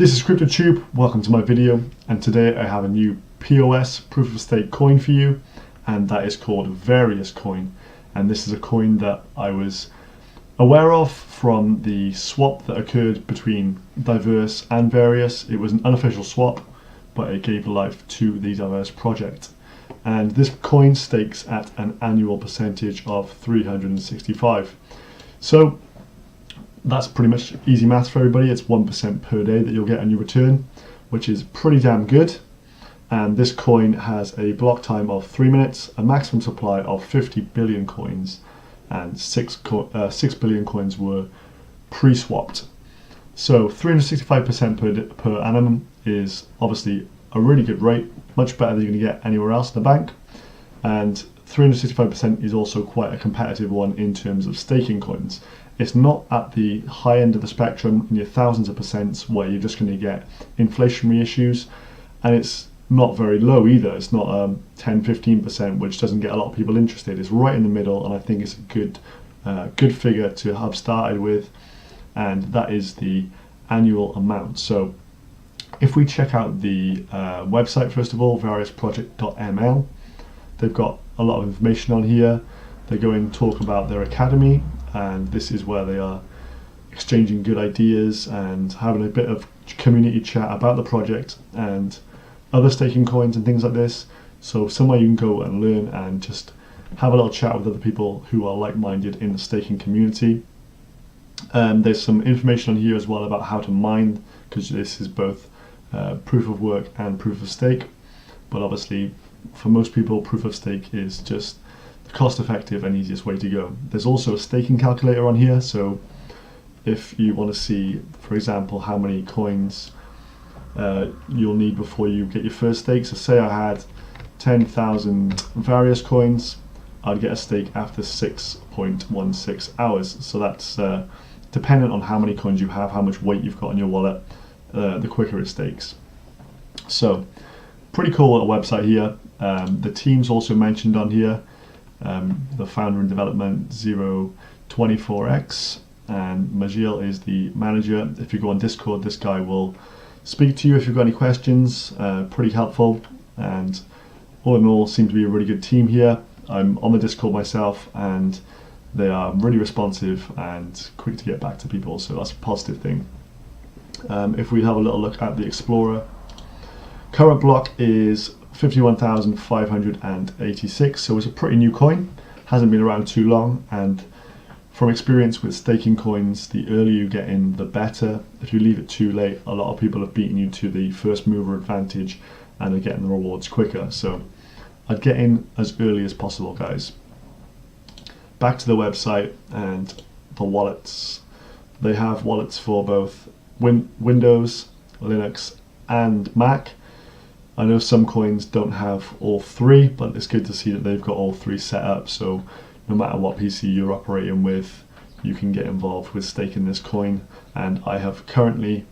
This is Cryptotube, welcome to my video, and today I have a new POS, proof of stake coin for you, and that is called VARIUS coin. And this is a coin that I was aware of from the swap that occurred between Diverse and VARIUS. It was an unofficial swap, but it gave life to the Diverse project. And this coin stakes at an annual percentage of 365. So that's pretty much easy maths for everybody. It's 1% per day that you'll get on your return, which is pretty damn good. And this coin has a block time of 3 minutes, a maximum supply of 50 billion coins, and 6 billion coins were pre-swapped. So 365% per annum is obviously a really good rate, much better than you're going to get anywhere else in the bank. And 365% is also quite a competitive one in terms of staking coins. It's not at the high end of the spectrum in your thousands of percents where you're just going to get inflationary issues, and it's not very low either. It's not 10-15%, which doesn't get a lot of people interested. It's right in the middle, and I think it's a good figure to have started with, and that is the annual amount. So if we check out the website, first of all, variusproject.ml, they've got a lot of information on here. They go and talk about their academy, and this is where they are exchanging good ideas and having a bit of community chat about the project and other staking coins and things like this. So somewhere you can go and learn and just have a little chat with other people who are like-minded in the staking community. There's some information on here as well about how to mine, because this is both proof of work and proof of stake. But obviously, for most people, proof of stake is just the cost-effective and easiest way to go. There's also a staking calculator on here, so if you want to see, for example, how many coins you'll need before you get your first stake. So say I had 10,000 VARIUS coins, I'd get a stake after 6.16 hours. So that's dependent on how many coins you have, how much weight you've got on your wallet, the quicker it stakes. So pretty cool little website here. The team's also mentioned on here. The founder and development 024x, and Majil is the manager. If you go on Discord, this guy will speak to you if you've got any questions. Pretty helpful, and all in all seems to be a really good team here. I'm on the Discord myself, and they are really responsive and quick to get back to people, so that's a positive thing. If we have a little look at the Explorer, current block is 51,586, so it's a pretty new coin, hasn't been around too long, and from experience with staking coins, the earlier you get in, the better. If you leave it too late, a lot of people have beaten you to the first mover advantage and are getting the rewards quicker. So I'd get in as early as possible, guys. Back to the website and the wallets. They have wallets for both Windows, Linux, and Mac. I know some coins don't have all three, but it's good to see that they've got all three set up, so no matter what PC you're operating with, you can get involved with staking this coin. And I have currently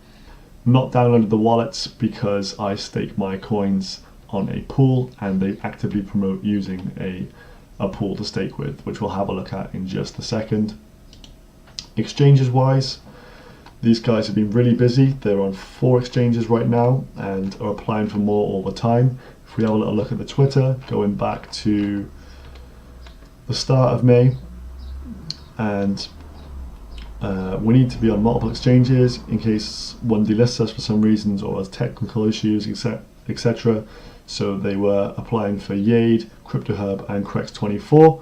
not downloaded the wallets because I stake my coins on a pool, and they actively promote using a pool to stake with, which we'll have a look at in just a second. Exchanges wise, these guys have been really busy. They're on 4 exchanges right now and are applying for more all the time. If we have a little look at the Twitter, going back to the start of May, and we need to be on multiple exchanges in case one delists us for some reasons or has technical issues, etc. So they were applying for Yade, CryptoHub, and Crex24.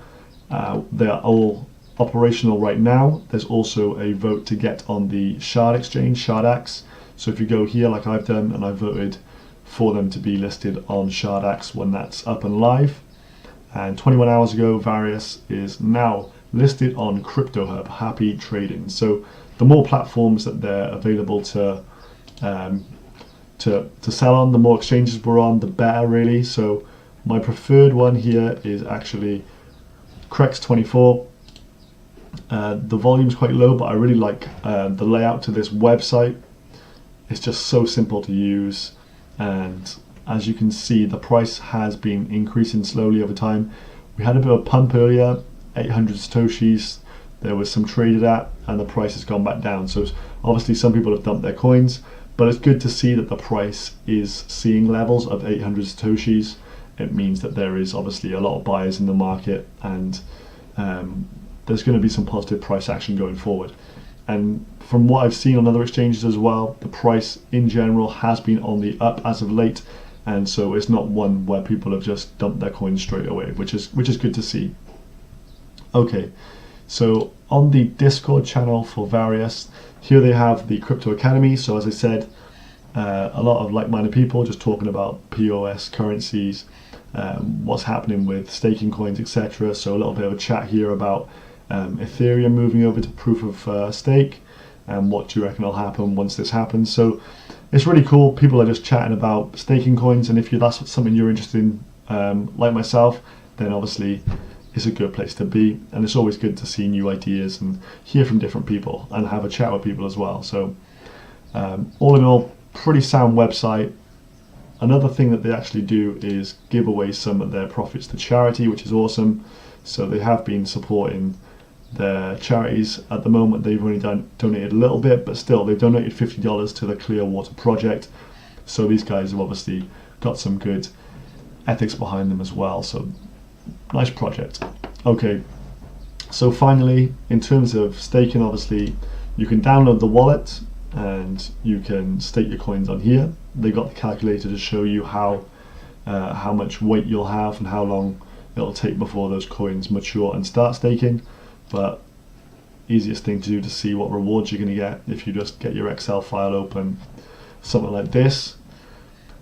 They are all operational right now. There's also a vote to get on the Shard exchange, Shardax. So if you go here like I've done, and I voted for them to be listed on Shardax when that's up and live. And 21 hours ago, VARIUS is now listed on CryptoHub. Happy trading. So the more platforms that they're available to sell on, the more exchanges we're on, the better really. So my preferred one here is actually Crex24. The volume's quite low, but I really like the layout to this website. It's just so simple to use, and as you can see, the price has been increasing slowly over time. We had a bit of a pump earlier, 800 Satoshis. There was some traded at, and the price has gone back down. So obviously some people have dumped their coins, but it's good to see that the price is seeing levels of 800 Satoshis. It means that there is obviously a lot of buyers in the market, and there's going to be some positive price action going forward. And from what I've seen on other exchanges as well, the price in general has been on the up as of late, and so it's not one where people have just dumped their coins straight away, which is good to see. Okay, so on the Discord channel for VARIUS, here they have the Crypto Academy. So as I said, a lot of like-minded people just talking about POS currencies, what's happening with staking coins, etc. So a little bit of a chat here about Ethereum moving over to proof of stake, and what do you reckon will happen once this happens. So it's really cool. People are just chatting about staking coins, and if that's something you're interested in, like myself, then obviously it's a good place to be. And it's always good to see new ideas and hear from different people and have a chat with people as well. So all in all, pretty sound website. Another thing that they actually do is give away some of their profits to charity, which is awesome. So they have been supporting their charities. At the moment, they've only donated a little bit, but still, they've donated $50 to the Clearwater Project. So these guys have obviously got some good ethics behind them as well. So nice project. Okay, so finally, in terms of staking, obviously, you can download the wallet and you can stake your coins on here. They got the calculator to show you how much weight you'll have and how long it'll take before those coins mature and start staking. But easiest thing to do to see what rewards you're going to get if you just get your Excel file open, something like this.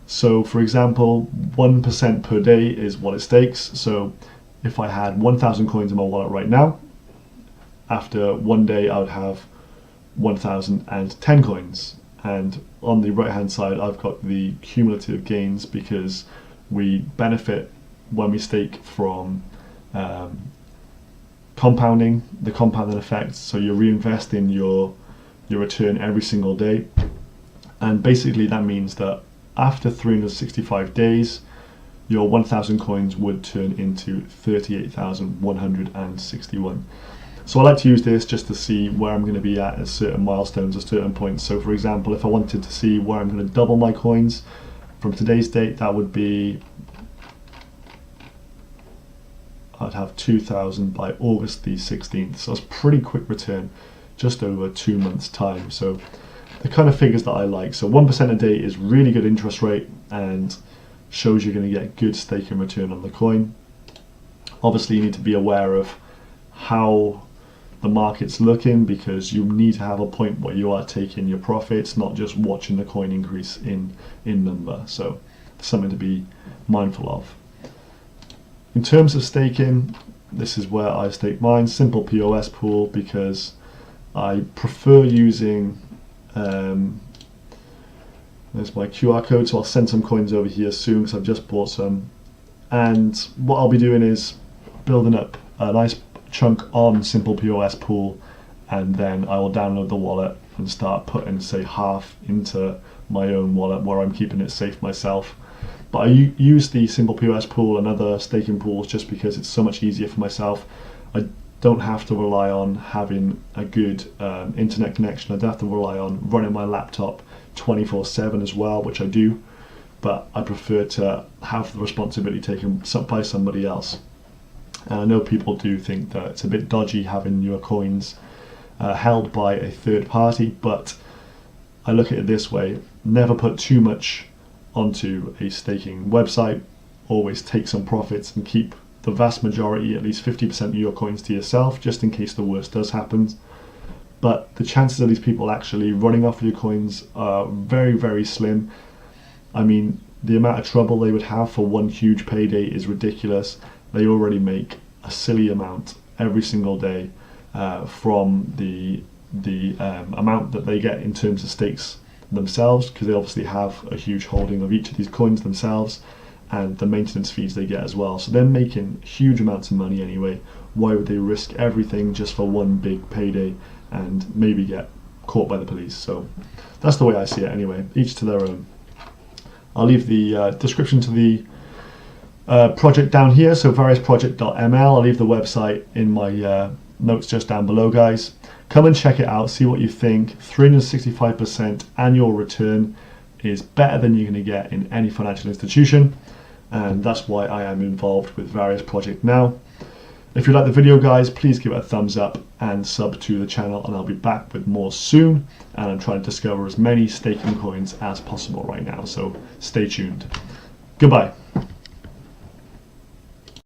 So for example, 1% per day is what it stakes. So if I had 1,000 coins in my wallet right now, after one day I would have 1,010 coins. And on the right hand side I've got the cumulative gains, because we benefit when we stake from compounding, the compounding effect. So you're reinvesting your return every single day, and basically that means that after 365 days your 1,000 coins would turn into 38,161. So I like to use this just to see where I'm going to be at certain milestones, at certain points. So for example, if I wanted to see where I'm going to double my coins from today's date, that would be, I'd have 2,000 by August the 16th. So that's pretty quick return, just over 2 months time. So the kind of figures that I like. So 1% a day is really good interest rate and shows you're going to get good staking return on the coin. Obviously you need to be aware of how the market's looking, because you need to have a point where you are taking your profits, not just watching the coin increase in number. So something to be mindful of. In terms of staking, this is where I stake mine, simple POS pool, because I prefer using, there's my QR code, so I'll send some coins over here soon because I've just bought some. And what I'll be doing is building up a nice chunk on simple POS pool, and then I will download the wallet and start putting, say, half into my own wallet where I'm keeping it safe myself. But I use the simple POS pool and other staking pools just because it's so much easier for myself. I don't have to rely on having a good internet connection. I don't have to rely on running my laptop 24/7 as well, which I do, but I prefer to have the responsibility taken by somebody else. And I know people do think that it's a bit dodgy having your coins held by a third party, but I look at it this way: never put too much onto a staking website. Always take some profits and keep the vast majority, at least 50% of your coins, to yourself, just in case the worst does happen. But the chances of these people actually running off your coins are very, very slim. I mean, the amount of trouble they would have for one huge payday is ridiculous. They already make a silly amount every single day from the amount that they get in terms of stakes themselves, because they obviously have a huge holding of each of these coins themselves, and the maintenance fees they get as well. So they're making huge amounts of money anyway. Why would they risk everything just for one big payday and maybe get caught by the police? So that's the way I see it anyway, each to their own. I'll leave the description to the project down here, so variusproject.ml. I'll leave the website in my notes just down below, guys. Come and check it out, see what you think. 365% annual return is better than you're going to get in any financial institution, and that's why I am involved with Various Project now. If you like the video, guys, please give it a thumbs up and sub to the channel, and I'll be back with more soon. And I'm trying to discover as many staking coins as possible right now, so stay tuned. Goodbye.